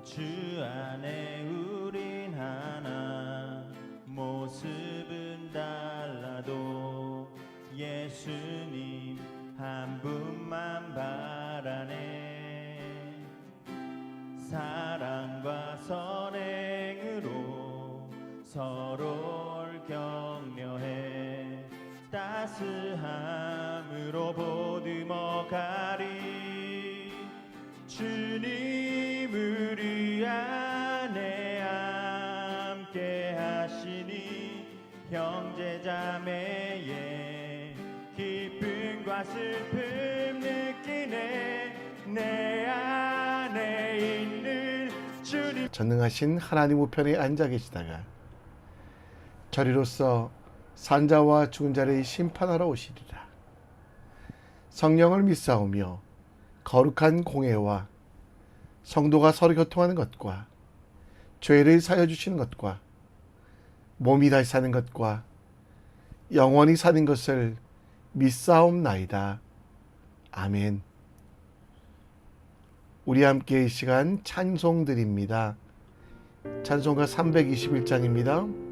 주 안에 우린 하나, 모습은 달라도 예수님 한 분만 바라네. 사랑과 선행으로 서로를 격려해 따스함으로 보듬어 가리. 주님 우리 안에 함께 하시니 형제자매의 기쁨과 슬픔 느끼네. 내 안에 있는 주님. 전능하신 하나님 우편에 앉아 계시다가 저리로서 산자와 죽은 자를 심판하러 오시리라. 성령을 믿사오며 거룩한 공회와 성도가 서로 교통하는 것과 죄를 사여 주시는 것과 몸이 다시 사는 것과 영원히 사는 것을 믿사옵나이다. 아멘. 우리 함께 이 시간 찬송 드립니다. 찬송가 321장입니다.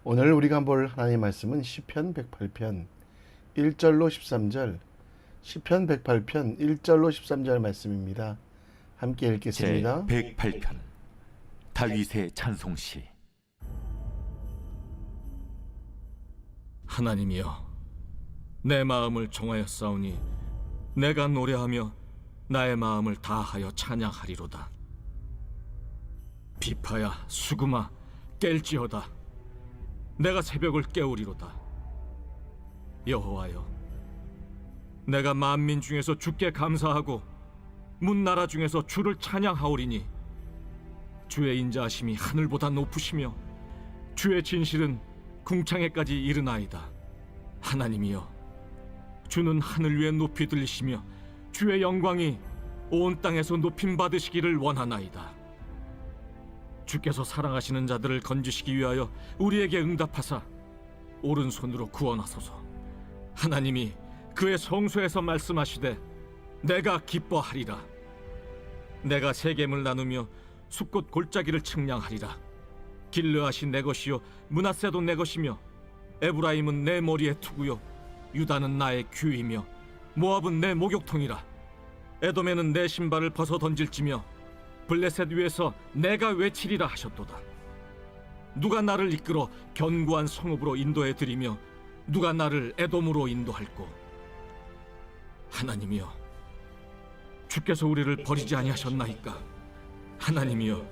오늘 우리가 볼 하나님의 말씀은 시편 108편 1절로 13절, 시편 108편 1절로 13절 말씀입니다. 함께 읽겠습니다. 제 108편 다윗의 찬송시. 하나님이여, 내 마음을 정하였사오니 내가 노래하며 나의 마음을 다하여 찬양하리로다. 비파야 수금아 깰지어다. 내가 새벽을 깨우리로다. 여호와여, 내가 만민 중에서 주께 감사하고 문나라 중에서 주를 찬양하오리니 주의 인자하심이 하늘보다 높으시며 주의 진실은 궁창에까지 이르나이다. 하나님이여, 주는 하늘 위에 높이 들리시며 주의 영광이 온 땅에서 높임 받으시기를 원하나이다. 주께서 사랑하시는 자들을 건지시기 위하여 우리에게 응답하사 오른손으로 구원하소서. 하나님이 그의 성소에서 말씀하시되 내가 기뻐하리라. 내가 세겜을 나누며 숫꽃 골짜기를 측량하리라. 길르앗이 내 것이요 므낫세도 내 것이며 에브라임은 내 머리의 투구요 유다는 나의 규이며 모압은 내 목욕통이라. 에돔에는 내 신발을 벗어 던질지며 블레셋 위에서 내가 외치리라 하셨도다. 누가 나를 이끌어 견고한 성읍으로 인도해 드리며 누가 나를 에돔으로 인도할꼬. 하나님이여, 주께서 우리를 버리지 아니하셨나이까. 하나님이여,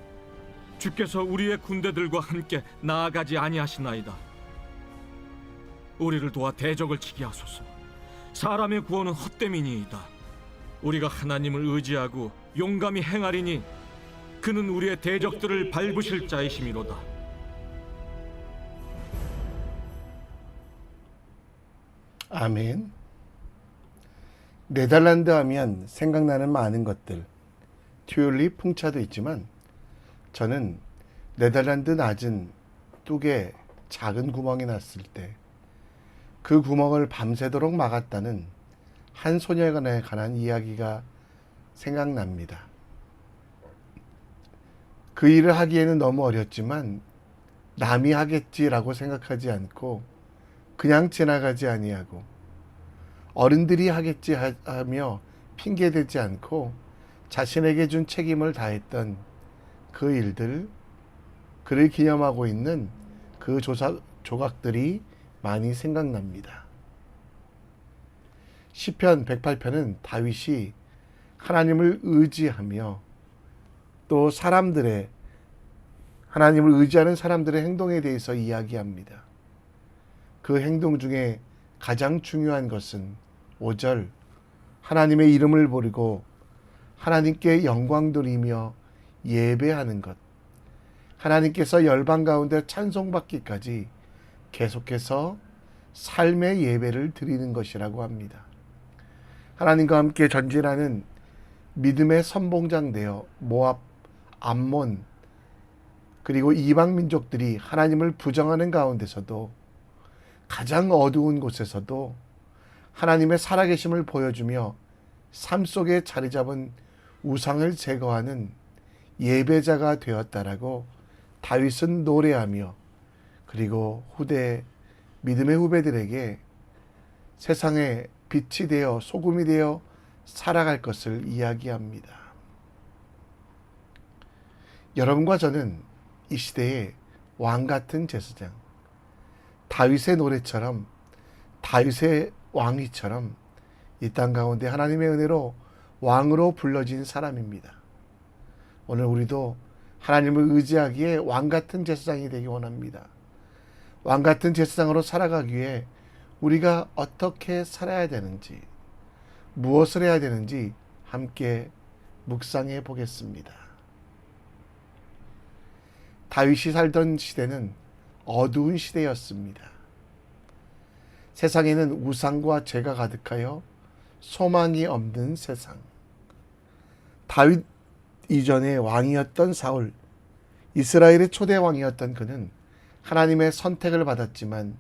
주께서 우리의 군대들과 함께 나아가지 아니하시나이다. 우리를 도와 대적을 치게 하소서. 사람의 구원은 헛됨이니이다. 우리가 하나님을 의지하고 용감히 행하리니 그는 우리의 대적들을 밟으실 자이심이로다. 아멘. 네덜란드 하면 생각나는 많은 것들, 튤립, 풍차도 있지만 저는 네덜란드 낮은 뚝에 작은 구멍이 났을 때 그 구멍을 밤새도록 막았다는 한 소녀에 관한 이야기가 생각납니다. 그 일을 하기에는 너무 어렸지만 남이 하겠지라고 생각하지 않고 그냥 지나가지 아니하고 어른들이 하겠지 하며 핑계대지 않고 자신에게 준 책임을 다했던 그 일들, 그를 기념하고 있는 그 조각들이 많이 생각납니다. 시편 108편은 다윗이 하나님을 의지하며 또 하나님을 의지하는 사람들의 행동에 대해서 이야기합니다. 그 행동 중에 가장 중요한 것은 5절, 하나님의 이름을 부르고 하나님께 영광 돌리며 예배하는 것, 하나님께서 열방 가운데 찬송받기까지 계속해서 삶의 예배를 드리는 것이라고 합니다. 하나님과 함께 전진하는 믿음의 선봉장 되어 모압, 암몬, 그리고 이방 민족들이 하나님을 부정하는 가운데서도 가장 어두운 곳에서도 하나님의 살아계심을 보여주며 삶 속에 자리 잡은 우상을 제거하는 예배자가 되었다라고 다윗은 노래하며, 그리고 믿음의 후배들에게 세상에 빛이 되어 소금이 되어 살아갈 것을 이야기합니다. 여러분과 저는 이 시대의 왕 같은 제사장, 다윗의 노래처럼, 다윗의 왕위처럼 이 땅 가운데 하나님의 은혜로 왕으로 불러진 사람입니다. 오늘 우리도 하나님을 의지하기에 왕 같은 제사장이 되기 원합니다. 왕 같은 제사장으로 살아가기 위해 우리가 어떻게 살아야 되는지, 무엇을 해야 되는지 함께 묵상해 보겠습니다. 다윗이 살던 시대는 어두운 시대였습니다. 세상에는 우상과 죄가 가득하여 소망이 없는 세상. 다윗 이전에 왕이었던 사울, 이스라엘의 초대 왕이었던 그는 하나님의 선택을 받았지만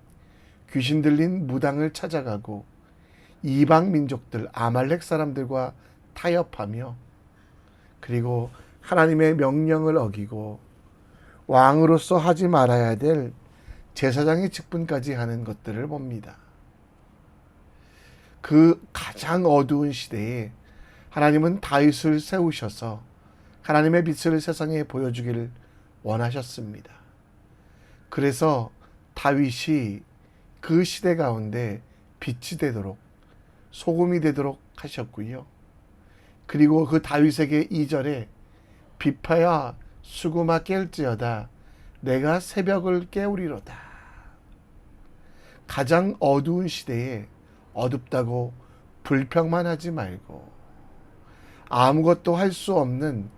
귀신 들린 무당을 찾아가고 이방 민족들, 아말렉 사람들과 타협하며, 그리고 하나님의 명령을 어기고 왕으로서 하지 말아야 될 제사장의 직분까지 하는 것들을 봅니다. 그 가장 어두운 시대에 하나님은 다윗을 세우셔서 하나님의 빛을 세상에 보여주기를 원하셨습니다. 그래서 다윗이 그 시대 가운데 빛이 되도록, 소금이 되도록 하셨고요. 그리고 그 다윗에게 2절에 비파야 수구마 깰지어다 내가 새벽을 깨우리로다. 가장 어두운 시대에 어둡다고 불평만 하지 말고, 아무것도 할 수 없는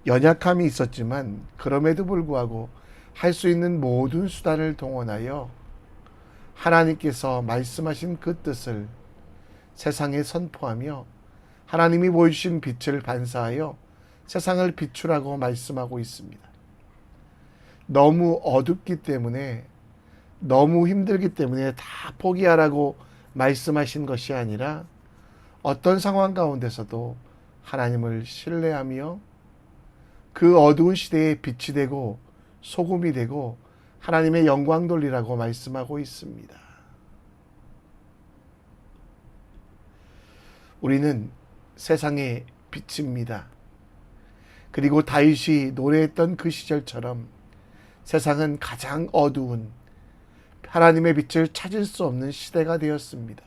연약함이 있었지만 그럼에도 불구하고 할 수 있는 모든 수단을 동원하여 하나님께서 말씀하신 그 뜻을 세상에 선포하며 하나님이 보여주신 빛을 반사하여 세상을 비추라고 말씀하고 있습니다. 너무 어둡기 때문에, 너무 힘들기 때문에 다 포기하라고 말씀하신 것이 아니라 어떤 상황 가운데서도 하나님을 신뢰하며 그 어두운 시대에 빛이 되고 소금이 되고 하나님의 영광 돌리라고 말씀하고 있습니다. 우리는 세상의 빛입니다. 그리고 다윗이 노래했던 그 시절처럼 세상은 가장 어두운 하나님의 빛을 찾을 수 없는 시대가 되었습니다.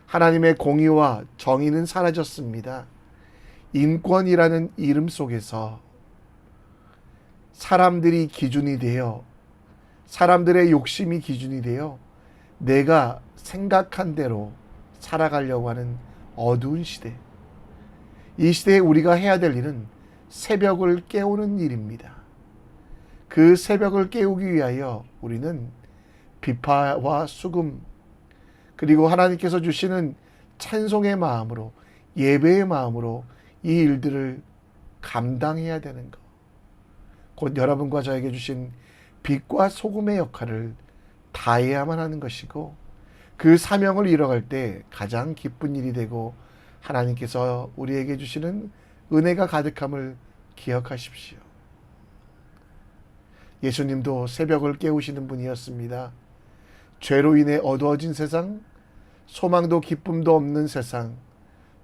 하나님의 공의와 정의는 사라졌습니다. 인권이라는 이름 속에서 사람들이 기준이 되어, 사람들의 욕심이 기준이 되어 내가 생각한 대로 살아가려고 하는 어두운 시대. 이 시대에 우리가 해야 될 일은 새벽을 깨우는 일입니다. 그 새벽을 깨우기 위하여 우리는 비파와 수금, 그리고 하나님께서 주시는 찬송의 마음으로, 예배의 마음으로 이 일들을 감당해야 되는 것. 곧 여러분과 저에게 주신 빛과 소금의 역할을 다해야만 하는 것이고, 그 사명을 이뤄갈 때 가장 기쁜 일이 되고 하나님께서 우리에게 주시는 은혜가 가득함을 기억하십시오. 예수님도 새벽을 깨우시는 분이었습니다. 죄로 인해 어두워진 세상, 소망도 기쁨도 없는 세상,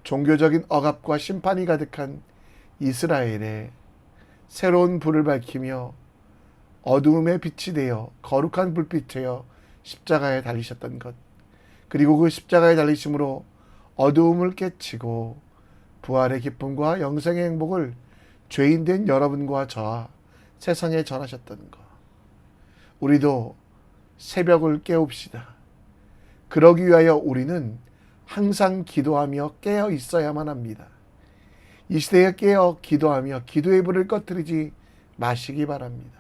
종교적인 억압과 심판이 가득한 이스라엘에 새로운 불을 밝히며 어두움의 빛이 되어 거룩한 불빛이 되어 십자가에 달리셨던 것, 그리고 그 십자가에 달리심으로 어두움을 깨치고 부활의 기쁨과 영생의 행복을 죄인된 여러분과 저와 세상에 전하셨던 것. 우리도 새벽을 깨웁시다. 그러기 위하여 우리는 항상 기도하며 깨어 있어야만 합니다. 이 시대에 깨어 기도하며 기도의 불을 꺼뜨리지 마시기 바랍니다.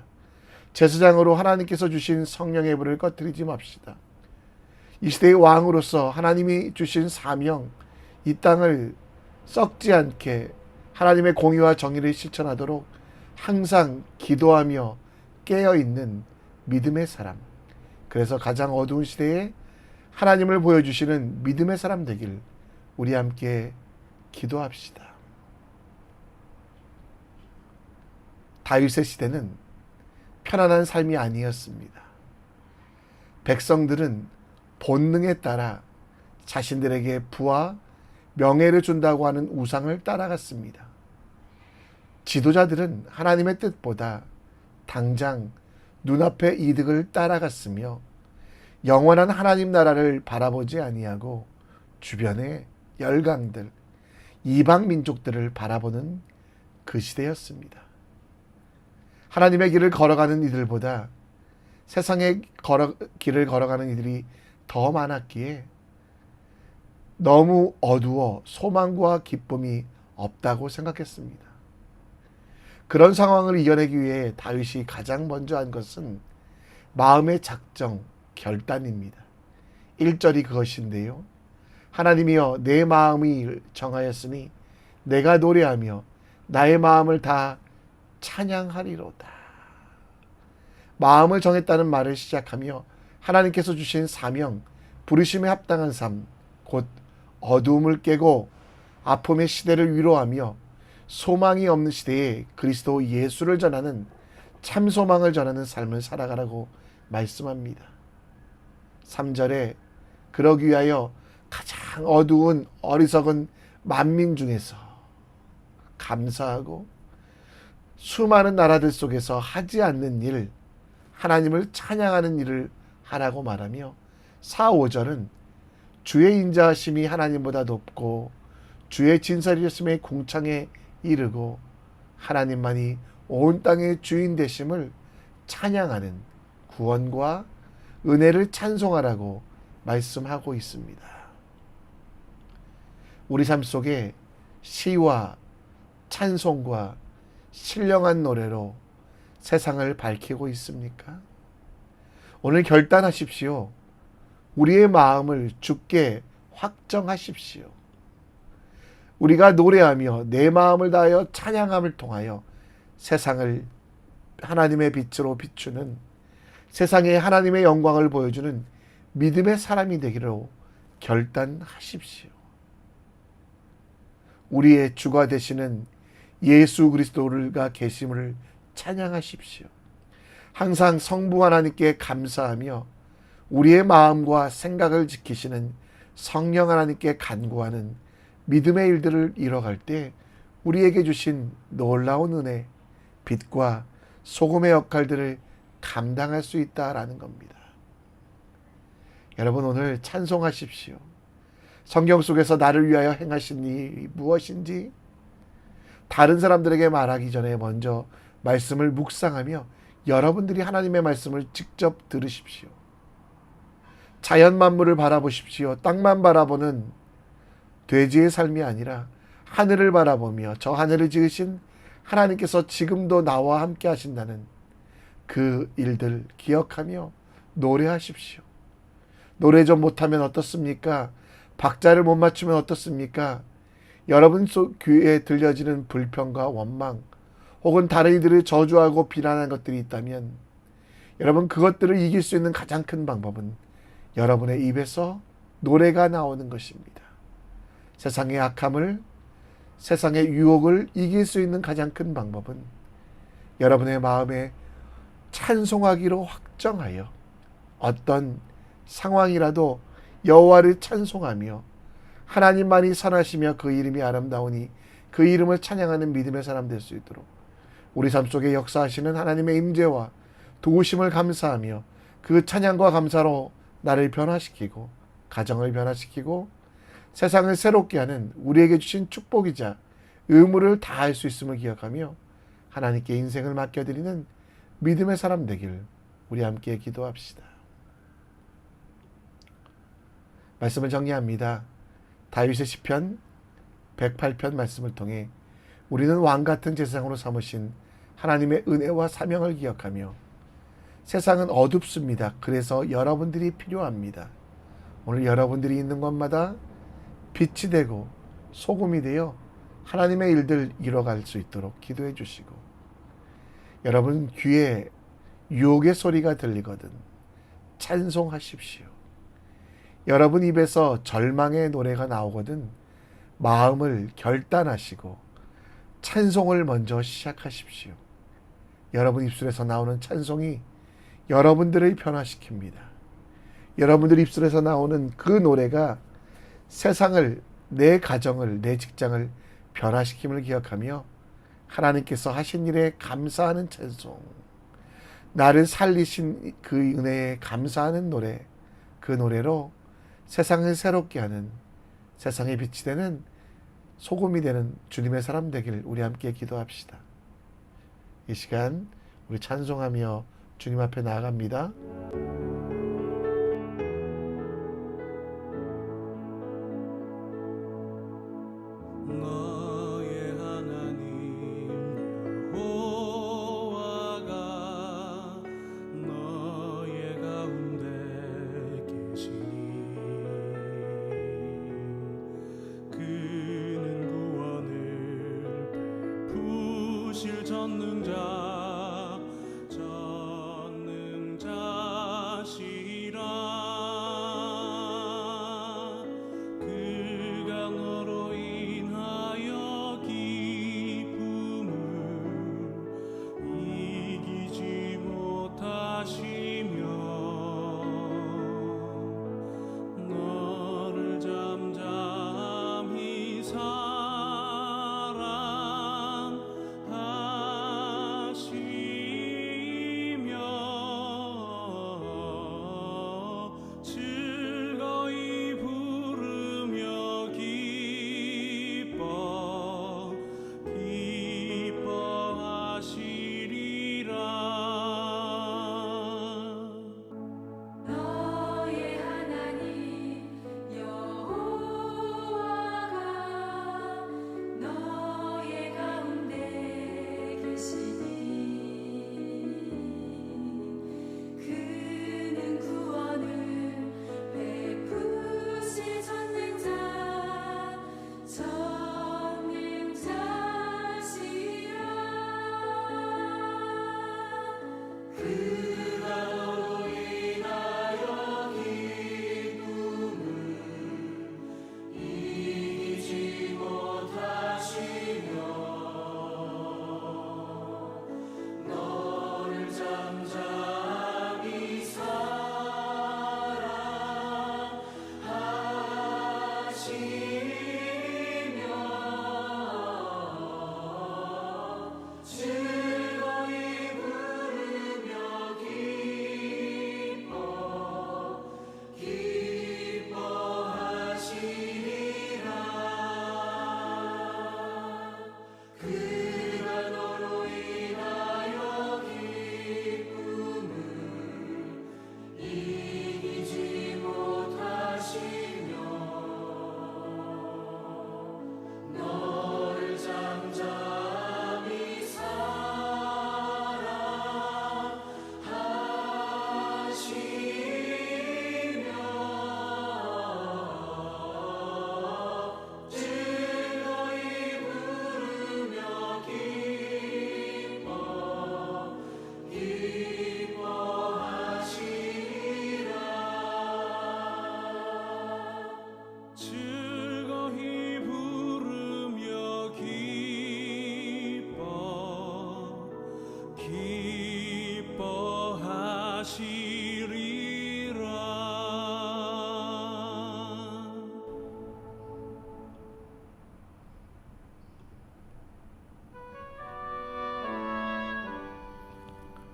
제사장으로 하나님께서 주신 성령의 불을 꺼뜨리지 맙시다. 이 시대의 왕으로서 하나님이 주신 사명, 이 땅을 썩지 않게 하나님의 공의와 정의를 실천하도록 항상 기도하며 깨어있는 믿음의 사람, 그래서 가장 어두운 시대에 하나님을 보여주시는 믿음의 사람 되길 우리 함께 기도합시다. 다윗의 시대는 편안한 삶이 아니었습니다. 백성들은 본능에 따라 자신들에게 부와 명예를 준다고 하는 우상을 따라갔습니다. 지도자들은 하나님의 뜻보다 당장 눈앞의 이득을 따라갔으며 영원한 하나님 나라를 바라보지 아니하고 주변의 열강들, 이방 민족들을 바라보는 그 시대였습니다. 하나님의 길을 걸어가는 이들보다 세상의 길을 걸어가는 이들이 더 많았기에 너무 어두워 소망과 기쁨이 없다고 생각했습니다. 그런 상황을 이겨내기 위해 다윗이 가장 먼저 한 것은 마음의 작정, 결단입니다. 1절이 그것인데요. 하나님이여 내 마음이 정하였으니 내가 노래하며 나의 마음을 다 찬양하리로다. 마음을 정했다는 말을 시작하며 하나님께서 주신 사명, 부르심에 합당한 삶, 곧 어두움을 깨고 아픔의 시대를 위로하며 소망이 없는 시대에 그리스도 예수를 전하는 참 소망을 전하는 삶을 살아가라고 말씀합니다. 3절에 그러기 위하여 가장 어두운 어리석은 만민 중에서 감사하고 수많은 나라들 속에서 하지 않는 일, 하나님을 찬양하는 일을 하라고 말하며 4, 5절은 주의 인자하심이 하나님보다 높고 주의 진설이었음의 궁창에 이르고 하나님만이 온 땅의 주인 되심을 찬양하는 구원과 은혜를 찬송하라고 말씀하고 있습니다. 우리 삶 속에 시와 찬송과 신령한 노래로 세상을 밝히고 있습니까? 오늘 결단하십시오. 우리의 마음을 주께 확정하십시오. 우리가 노래하며 내 마음을 다하여 찬양함을 통하여 세상을 하나님의 빛으로 비추는, 세상에 하나님의 영광을 보여주는 믿음의 사람이 되기로 결단하십시오. 우리의 주가 되시는 예수 그리스도가 계심을 찬양하십시오. 항상 성부 하나님께 감사하며 우리의 마음과 생각을 지키시는 성령 하나님께 간구하는 믿음의 일들을 이뤄갈 때 우리에게 주신 놀라운 은혜, 빛과 소금의 역할들을 감당할 수 있다라는 겁니다. 여러분, 오늘 찬송하십시오. 성경 속에서 나를 위하여 행하신 일이 무엇인지 다른 사람들에게 말하기 전에 먼저 말씀을 묵상하며 여러분들이 하나님의 말씀을 직접 들으십시오. 자연 만물을 바라보십시오. 땅만 바라보는 돼지의 삶이 아니라 하늘을 바라보며 저 하늘을 지으신 하나님께서 지금도 나와 함께 하신다는 그 일들 기억하며 노래하십시오. 노래 좀 못하면 어떻습니까? 박자를 못 맞추면 어떻습니까? 여러분 속 귀에 들려지는 불평과 원망 혹은 다른 이들을 저주하고 비난하는 것들이 있다면 여러분 그것들을 이길 수 있는 가장 큰 방법은 여러분의 입에서 노래가 나오는 것입니다. 세상의 악함을, 세상의 유혹을 이길 수 있는 가장 큰 방법은 여러분의 마음에 찬송하기로 확정하여 어떤 상황이라도 여호와를 찬송하며 하나님만이 선하시며 그 이름이 아름다우니 그 이름을 찬양하는 믿음의 사람 될 수 있도록 우리 삶 속에 역사하시는 하나님의 임재와 도우심을 감사하며 그 찬양과 감사로 나를 변화시키고 가정을 변화시키고 세상을 새롭게 하는 우리에게 주신 축복이자 의무를 다할 수 있음을 기억하며 하나님께 인생을 맡겨드리는 믿음의 사람 되길 우리 함께 기도합시다. 말씀을 정리합니다. 다윗의 시편 108편 말씀을 통해 우리는 왕같은 제사장으로 삼으신 하나님의 은혜와 사명을 기억하며 세상은 어둡습니다. 그래서 여러분들이 필요합니다. 오늘 여러분들이 있는 곳마다 빛이 되고 소금이 되어 하나님의 일들 이뤄갈 수 있도록 기도해 주시고 여러분 귀에 유혹의 소리가 들리거든 찬송하십시오. 여러분 입에서 절망의 노래가 나오거든 마음을 결단하시고 찬송을 먼저 시작하십시오. 여러분 입술에서 나오는 찬송이 여러분들을 변화시킵니다. 여러분들 입술에서 나오는 그 노래가 세상을, 내 가정을, 내 직장을 변화시킴을 기억하며 하나님께서 하신 일에 감사하는 찬송, 나를 살리신 그 은혜에 감사하는 노래, 그 노래로 세상을 새롭게 하는, 세상의 빛이 되는 소금이 되는 주님의 사람 되길 우리 함께 기도합시다. 이 시간 우리 찬송하며 주님 앞에 나아갑니다. 너의 하나님 여호와가 너의 가운데 계시니 그는 구원을 베푸실 전능자시라. 그가 너로 인하여 기쁨을 이기지 못하시며 너를 잠잠히 사랑하시니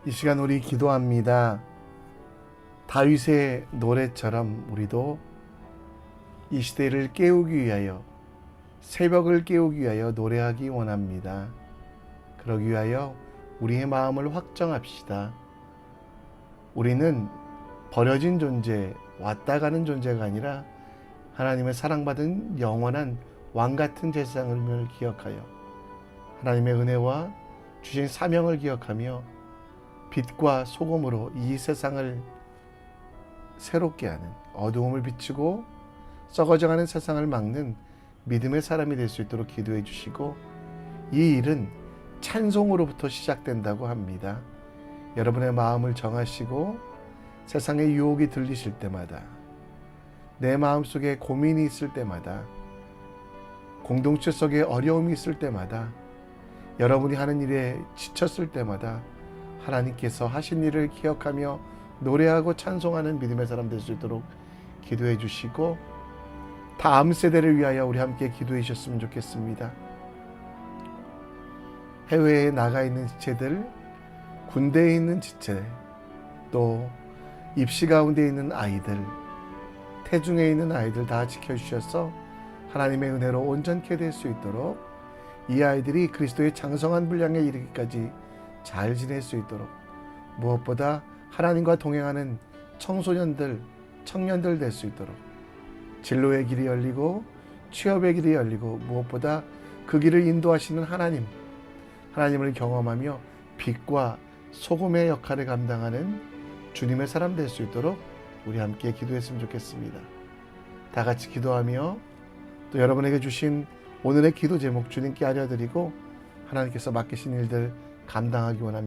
이 시간 우리 기도합니다. 다윗의 노래처럼 우리도 이 시대를 깨우기 위하여, 새벽을 깨우기 위하여 노래하기 원합니다. 그러기 위하여 우리의 마음을 확정합시다. 우리는 버려진 존재, 왔다 가는 존재가 아니라 하나님의 사랑받은 영원한 왕 같은 제사장을 기억하여 하나님의 은혜와 주신 사명을 기억하며 빛과 소금으로 이 세상을 새롭게 하는, 어두움을 비추고 썩어져가는 세상을 막는 믿음의 사람이 될 수 있도록 기도해 주시고, 이 일은 찬송으로부터 시작된다고 합니다. 여러분의 마음을 정하시고 세상의 유혹이 들리실 때마다, 내 마음속에 고민이 있을 때마다, 공동체 속에 어려움이 있을 때마다, 여러분이 하는 일에 지쳤을 때마다 하나님께서 하신 일을 기억하며 노래하고 찬송하는 믿음의 사람 될 수 있도록 기도해 주시고, 다음 세대를 위하여 우리 함께 기도해 주셨으면 좋겠습니다. 해외에 나가 있는 지체들, 군대에 있는 지체, 또 입시 가운데 있는 아이들, 태중에 있는 아이들 다 지켜주셔서 하나님의 은혜로 온전케 될 수 있도록, 이 아이들이 그리스도의 장성한 분량에 이르기까지 잘 지낼 수 있도록, 무엇보다 하나님과 동행하는 청소년들, 청년들 될 수 있도록, 진로의 길이 열리고 취업의 길이 열리고, 무엇보다 그 길을 인도하시는 하나님을 경험하며 빛과 소금의 역할을 감당하는 주님의 사람 될 수 있도록 우리 함께 기도했으면 좋겠습니다. 다 같이 기도하며 또 여러분에게 주신 오늘의 기도 제목 주님께 알려드리고 하나님께서 맡기신 일들 감당하기 원합니다.